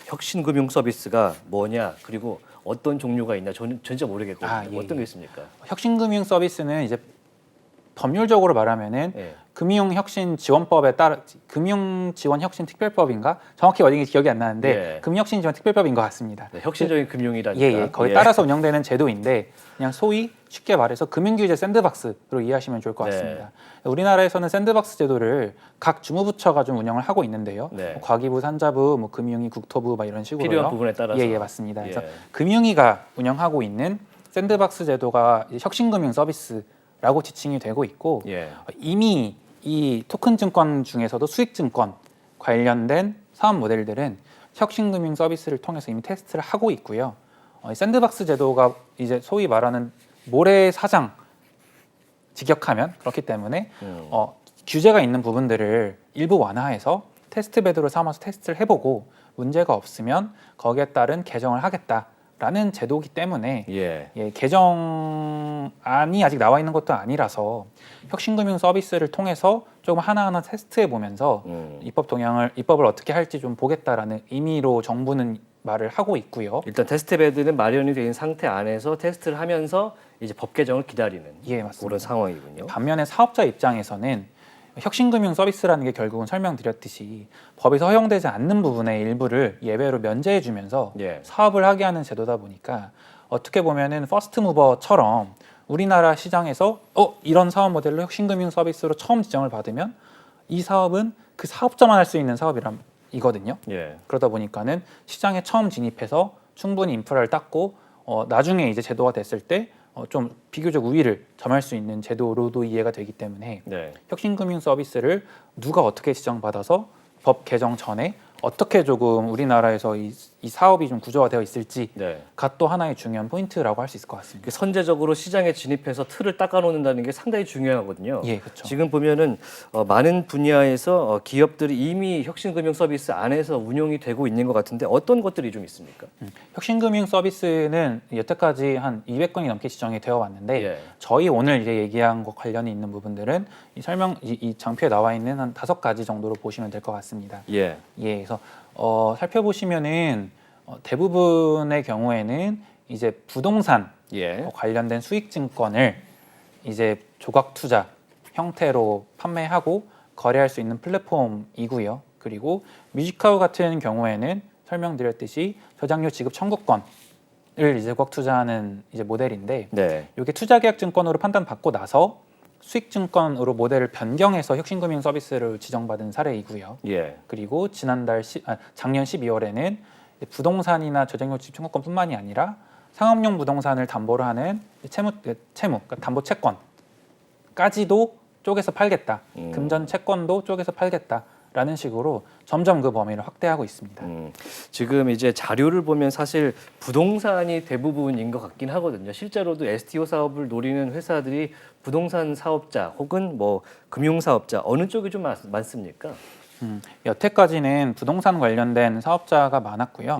A: 혁신금융 서비스가 뭐냐 그리고 어떤 종류가 있나 저는 진짜 모르겠거든요. 어떤 게 있습니까?
B: 혁신금융 서비스는 이제 법률적으로 말하면은
A: 예.
B: 금융혁신지원법에 따라 금융지원혁신특별법인가 정확히 어딘지 기억이 안 나는데 금융혁신지원특별법인 것 같습니다.
A: 네, 혁신적인 금융이라니까.
B: 거기에 따라서 운영되는 제도인데 그냥 소위 쉽게 말해서 금융규제 샌드박스로 이해하시면 좋을 것 같습니다. 우리나라에서는 샌드박스 제도를 각 주무부처가 좀 운영을 하고 있는데요. 과기부, 산자부, 금융위, 국토부 막 이런 식으로요.
A: 필요한 부분에 따라서.
B: 맞습니다. 그래서 금융위가 운영하고 있는 샌드박스 제도가 혁신금융 서비스라고 지칭이 되고 있고 이미 이 토큰 증권 중에서도 수익 증권 관련된 사업 모델들은 혁신금융 서비스를 통해서 이미 테스트를 하고 있고요. 샌드박스 제도가 이제 소위 말하는 모래사장 직역하면 그렇기 때문에 규제가 있는 부분들을 일부 완화해서 테스트베드로 삼아서 테스트를 해보고 문제가 없으면 거기에 따른 개정을 하겠다라는 제도이기 때문에 개정안이 아직 나와 있는 것도 아니라서 혁신금융 서비스를 통해서 조금 하나하나 테스트해 보면서 입법을 어떻게 할지 좀 보겠다라는 의미로 정부는 말을 하고 있고요.
A: 일단 테스트베드는 마련이 된 상태 안에서 테스트를 하면서 이제 법 개정을 기다리는 그런 상황이군요.
B: 반면에 사업자 입장에서는 혁신금융 서비스라는 게 결국은 설명드렸듯이 법에서 허용되지 않는 부분의 일부를 예외로 면제해 주면서 사업을 하게 하는 제도다 보니까 어떻게 보면은 퍼스트 무버처럼 우리나라 시장에서 이런 사업 모델로 혁신금융 서비스로 처음 지정을 받으면 이 사업은 그 사업자만 할 수 있는 사업이거든요. 그러다 보니까는 시장에 처음 진입해서 충분히 인프라를 닦고 나중에 이제 제도가 됐을 때 좀 비교적 우위를 점할 수 있는 제도로도 이해가 되기 때문에 혁신금융 서비스를 누가 어떻게 지정받아서 법 개정 전에 어떻게 조금 우리나라에서 이 사업이 좀 구조화되어 있을지가 또 하나의 중요한 포인트라고 할 수 있을 것 같습니다.
A: 선제적으로 시장에 진입해서 틀을 닦아놓는다는 게 상당히 중요하거든요.
B: 그렇죠.
A: 지금 보면은 많은 분야에서 기업들이 이미 혁신금융 서비스 안에서 운용이 되고 있는 것 같은데 어떤 것들이 좀 있습니까?
B: 혁신금융 서비스는 여태까지 한 200건이 넘게 지정이 되어 왔는데 저희 오늘 이제 얘기한 것 관련이 있는 부분들은 이 장표에 나와 있는 한 5가지 정도로 보시면 될 것 같습니다. 그래서 살펴보시면은 대부분의 경우에는 이제 부동산 관련된 수익 증권을 이제 조각 투자 형태로 판매하고 거래할 수 있는 플랫폼이고요. 그리고 뮤직하우 같은 경우에는 설명드렸듯이 저작료 지급 청구권을 이제 조각 투자하는 이제 모델인데 이게 투자계약증권으로 판단받고 나서 수익증권으로 모델을 변경해서 혁신금융 서비스를 지정받은 사례이고요. 그리고 작년 12월에는 부동산이나 저작료 지급 청구권뿐만이 아니라 상업용 부동산을 담보로 하는 채무, 그러니까 담보 채권까지도 쪼개서 팔겠다. 금전 채권도 쪼개서 팔겠다라는 식으로 점점 그 범위를 확대하고 있습니다.
A: 지금 이제 자료를 보면 사실 부동산이 대부분인 것 같긴 하거든요. 실제로도 STO 사업을 노리는 회사들이 부동산 사업자 혹은 금융 사업자 어느 쪽이 좀 많습니까?
B: 여태까지는 부동산 관련된 사업자가 많았고요.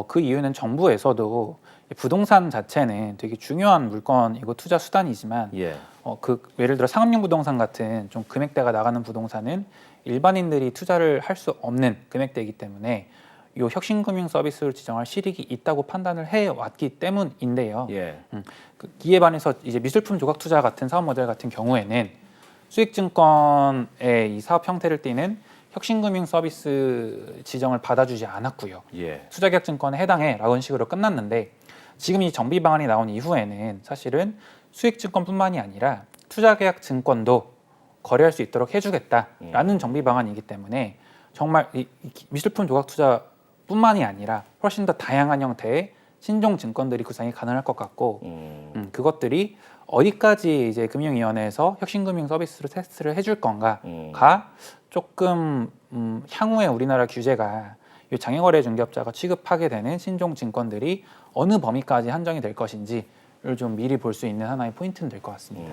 B: 그 이유는 정부에서도 부동산 자체는 되게 중요한 물건이고 투자 수단이지만 예를 들어 상업용 부동산 같은 좀 금액대가 나가는 부동산은 일반인들이 투자를 할 수 없는 금액대이기 때문에 이 혁신금융 서비스를 지정할 실익이 있다고 판단을 해왔기 때문인데요. 이에 반해서 이제 미술품 조각 투자 같은 사업 모델 같은 경우에는 수익증권의 이 사업 형태를 띠는 혁신금융 서비스 지정을 받아주지 않았고요. 투자계약증권에 해당해라고 식으로 끝났는데 지금 이 정비 방안이 나온 이후에는 사실은 수익증권뿐만이 아니라 투자계약증권도 거래할 수 있도록 해주겠다라는 정비 방안이기 때문에 정말 이 미술품 조각 투자뿐만이 아니라 훨씬 더 다양한 형태의 신종 증권들이 구상이 가능할 것 같고 그것들이 어디까지 이제 금융위원회에서 혁신금융 서비스로 테스트를 해줄 건가가 조금 향후에 우리나라 규제가 이 장외거래 중개업자가 취급하게 되는 신종 증권들이 어느 범위까지 한정이 될 것인지를 좀 미리 볼 수 있는 하나의 포인트는 될 것 같습니다.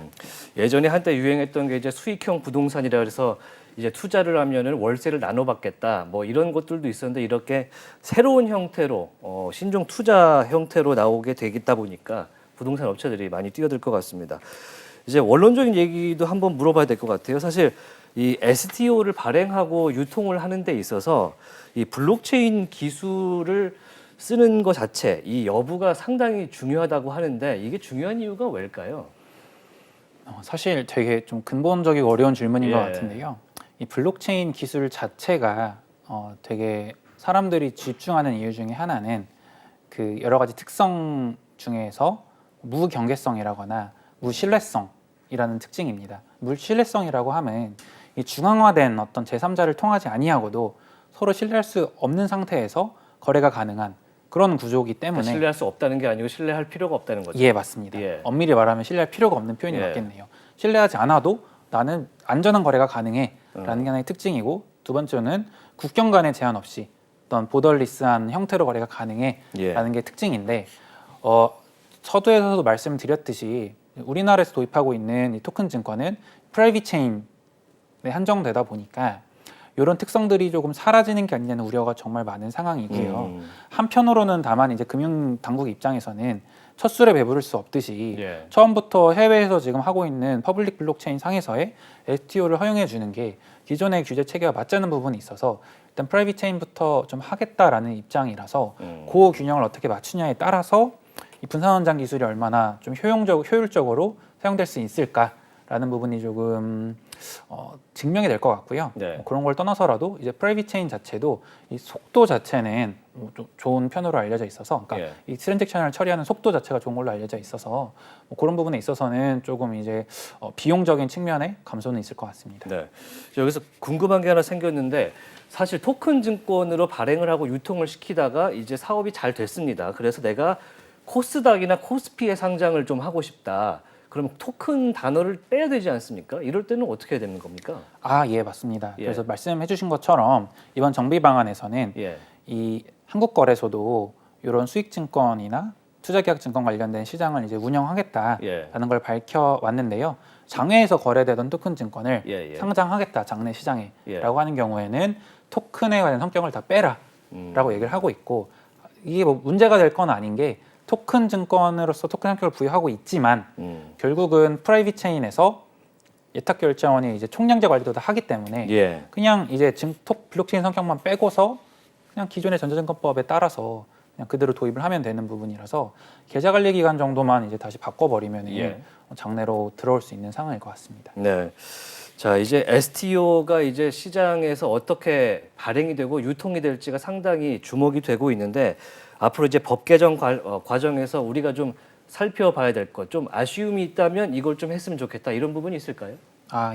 A: 예전에 한때 유행했던 게 이제 수익형 부동산이라 그래서 이제 투자를 하면은 월세를 나눠받겠다 뭐 이런 것들도 있었는데 이렇게 새로운 형태로 신종 투자 형태로 나오게 되겠다 보니까 부동산 업체들이 많이 뛰어들 것 같습니다. 이제 원론적인 얘기도 한번 물어봐야 될 것 같아요. 사실 이 STO를 발행하고 유통을 하는 데 있어서 이 블록체인 기술을 쓰는 것 자체, 이 여부가 상당히 중요하다고 하는데 이게 중요한 이유가 왜일까요?
B: 사실 되게 좀 근본적이고 어려운 질문인 것
A: 예.
B: 같은데요. 이 블록체인 기술 자체가 되게 사람들이 집중하는 이유 중에 하나는 그 여러 가지 특성 중에서 무경계성이라거나 무신뢰성이라는 특징입니다. 무신뢰성이라고 하면 이 중앙화된 어떤 제3자를 통하지 아니하고도 서로 신뢰할 수 없는 상태에서 거래가 가능한 그런 구조이기 때문에
A: 신뢰할 수 없다는 게 아니고 신뢰할 필요가 없다는 거죠.
B: 예, 맞습니다.
A: 예.
B: 엄밀히 말하면 신뢰할 필요가 없는 표현이
A: 예.
B: 맞겠네요. 신뢰하지 않아도 나는 안전한 거래가 가능해라는 게 하나의 특징이고, 두 번째는 국경 간의 제한 없이 어떤 보더리스한 형태로 거래가 가능해라는 게 특징인데, 서두에서도 말씀드렸듯이 우리나라에서 도입하고 있는 이 토큰 증권은 프라이빗 체인에 한정되다 보니까 이런 특성들이 조금 사라지는 게 아니냐는 우려가 정말 많은 상황이고요. 한편으로는 다만 이제 금융 당국 입장에서는 첫 술에 배부를 수 없듯이 처음부터 해외에서 지금 하고 있는 퍼블릭 블록체인 상에서의 STO를 허용해 주는 게 기존의 규제 체계와 맞지 않는 부분이 있어서 일단 프라이빗 체인부터 좀 하겠다라는 입장이라서 그 균형을 어떻게 맞추냐에 따라서 이 분산원장 기술이 얼마나 좀 효율적으로 사용될 수 있을까라는 부분이 조금 증명이 될 것 같고요. 그런 걸 떠나서라도 이제 프라이빗 체인 자체도 이 속도 자체는 좀 좋은 편으로 알려져 있어서, 그러니까 이 트랜잭션을 처리하는 속도 자체가 좋은 걸로 알려져 있어서 그런 부분에 있어서는 조금 이제 비용적인 측면에 감소는 있을 것 같습니다.
A: 네. 여기서 궁금한 게 하나 생겼는데 사실 토큰 증권으로 발행을 하고 유통을 시키다가 이제 사업이 잘 됐습니다. 그래서 내가 코스닥이나 코스피에 상장을 좀 하고 싶다. 그럼 토큰 단어를 빼야 되지 않습니까? 이럴 때는 어떻게 해야 되는 겁니까?
B: 예, 맞습니다. 그래서 말씀해 주신 것처럼 이번 정비 방안에서는 이 한국거래소도 이런 수익증권이나 투자계약증권 관련된 시장을 이제 운영하겠다라는 걸 밝혀왔는데요. 장외에서 거래되던 토큰 증권을 상장하겠다, 장내 시장에라고 하는 경우에는 토큰에 관한 성격을 다 빼라라고 얘기를 하고 있고, 이게 뭐 문제가 될 건 아닌 게 토큰 증권으로서 토큰 성격을 부여하고 있지만 결국은 프라이빗 체인에서 예탁결제원이 이제 총량제 관리도 다 하기 때문에 그냥 이제 블록체인 성격만 빼고서 그냥 기존의 전자증권법에 따라서 그냥 그대로 도입을 하면 되는 부분이라서 계좌 관리 기간 정도만 이제 다시 바꿔버리면 장내로 들어올 수 있는 상황일 것 같습니다.
A: 네. 자, 이제 STO가 이제 시장에서 어떻게 발행이 되고 유통이 될지가 상당히 주목이 되고 있는데 앞으로 이제 법 개정 과정에서 우리가 좀 살펴봐야 될 것, 좀 아쉬움이 있다면 이걸 좀 했으면 좋겠다 이런 부분이 있을까요?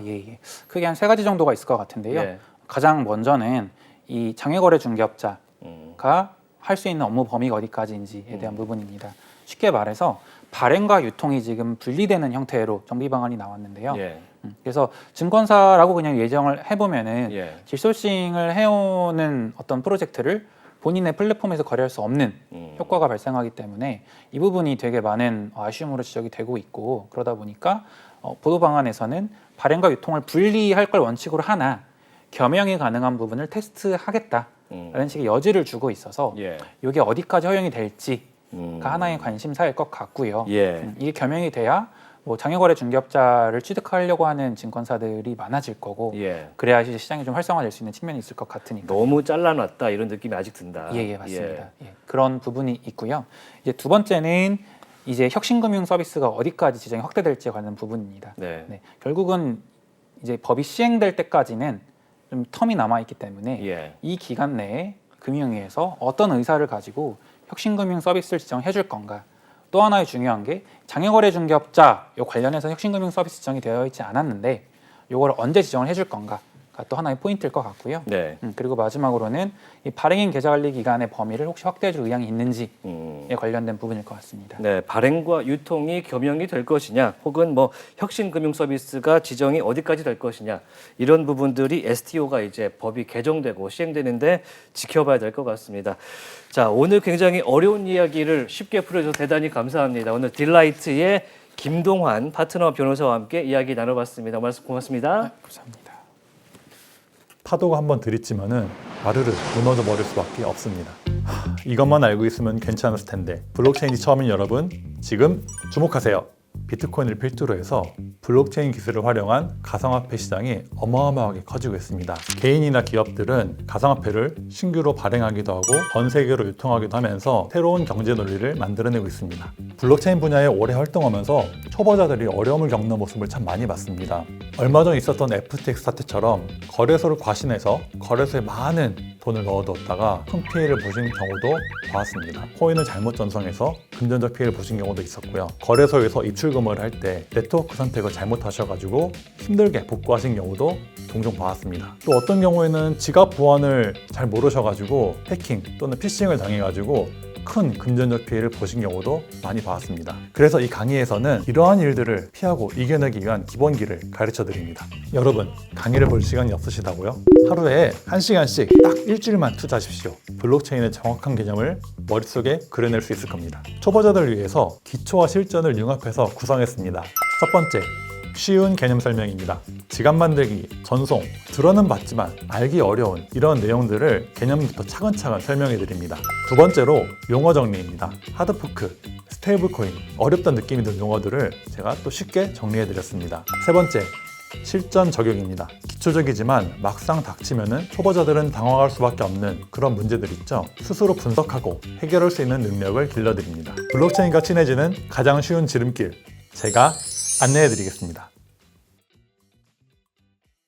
B: 예. 크게 한 3가지 정도가 있을 것 같은데요. 가장 먼저는 이 장외거래 중개업자가 할 수 있는 업무 범위가 어디까지인지에 대한 부분입니다. 쉽게 말해서 발행과 유통이 지금 분리되는 형태로 정비 방안이 나왔는데요. 그래서 증권사라고 그냥 예정을 해보면은 질소싱을 해오는 어떤 프로젝트를 본인의 플랫폼에서 거래할 수 없는 효과가 발생하기 때문에 이 부분이 되게 많은 아쉬움으로 지적이 되고 있고, 그러다 보니까 보도 방안에서는 발행과 유통을 분리할 걸 원칙으로 하나 겸용이 가능한 부분을 테스트하겠다라는 식의 여지를 주고 있어서 이게 어디까지 허용이 될지가 하나의 관심사일 것 같고요. 이게 겸용이 돼야 뭐 장외거래 중개업자를 취득하려고 하는 증권사들이 많아질 거고, 그래야 이제 시장이 좀 활성화될 수 있는 측면이 있을 것 같으니까.
A: 너무 잘라놨다 이런 느낌이 아직 든다.
B: 맞습니다. 그런 부분이 있고요. 이제 두 번째는 이제 혁신금융 서비스가 어디까지 지정이 확대될지에 관한 부분입니다. 결국은 이제 법이 시행될 때까지는 좀 텀이 남아 있기 때문에 이 기간 내에 금융위에서 어떤 의사를 가지고 혁신금융 서비스를 지정해 줄 건가. 또 하나의 중요한 게 장외거래 중개업자 요 관련해서 혁신금융 서비스 지정이 되어 있지 않았는데 요걸 언제 지정을 해줄 건가 또 하나의 포인트일 것 같고요.
A: 네.
B: 그리고 마지막으로는 이 발행인 계좌관리 기간의 범위를 혹시 확대해줄 의향이 있는지에 관련된 부분일 것 같습니다.
A: 네, 발행과 유통이 겸용이 될 것이냐, 혹은 뭐 혁신 금융 서비스가 지정이 어디까지 될 것이냐, 이런 부분들이 STO가 이제 법이 개정되고 시행되는데 지켜봐야 될 것 같습니다. 자, 오늘 굉장히 어려운 이야기를 쉽게 풀어줘서 대단히 감사합니다. 오늘 딜라이트의 김동환 파트너 변호사와 함께 이야기 나눠봤습니다. 말씀 고맙습니다.
B: 네, 감사합니다.
C: 파도가 한번 들이치면은 와르르 무너져 버릴 수밖에 없습니다. 이것만 알고 있으면 괜찮았을 텐데 블록체인이 처음인 여러분 지금 주목하세요. 비트코인을 필두로 해서 블록체인 기술을 활용한 가상화폐 시장이 어마어마하게 커지고 있습니다. 개인이나 기업들은 가상화폐를 신규로 발행하기도 하고 전 세계로 유통하기도 하면서 새로운 경제 논리를 만들어내고 있습니다. 블록체인 분야에 오래 활동하면서 초보자들이 어려움을 겪는 모습을 참 많이 봤습니다. 얼마 전 있었던 FTX 사태처럼 거래소를 과신해서 거래소에 많은 돈을 넣어두었다가 큰 피해를 보신 경우도 봤습니다. 코인을 잘못 전송해서 금전적 피해를 보신 경우도 있었고요. 거래소에서 입출금을 할 때 네트워크 선택을 잘못하셔가지고 힘들게 복구하신 경우도 종종 봤습니다. 또 어떤 경우에는 지갑 보안을 잘 모르셔가지고 해킹 또는 피싱을 당해가지고 큰 금전적 피해를 보신 경우도 많이 봤습니다. 그래서 이 강의에서는 이러한 일들을 피하고 이겨내기 위한 기본기를 가르쳐 드립니다. 여러분, 강의를 볼 시간이 없으시다고요? 하루에 1시간씩 딱 일주일만 투자하십시오. 블록체인의 정확한 개념을 머릿속에 그려낼 수 있을 겁니다. 초보자들을 위해서 기초와 실전을 융합해서 구성했습니다. 첫 번째, 쉬운 개념 설명입니다. 지갑 만들기, 전송, 들어는 봤지만 알기 어려운 이런 내용들을 개념부터 차근차근 설명해 드립니다. 두 번째로 용어 정리입니다. 하드포크, 스테이블코인, 어렵던 느낌이 든 용어들을 제가 또 쉽게 정리해 드렸습니다. 세 번째, 실전 적용입니다. 기초적이지만 막상 닥치면은 초보자들은 당황할 수밖에 없는 그런 문제들 있죠. 스스로 분석하고 해결할 수 있는 능력을 길러드립니다. 블록체인과 친해지는 가장 쉬운 지름길, 제가 안내해 드리겠습니다.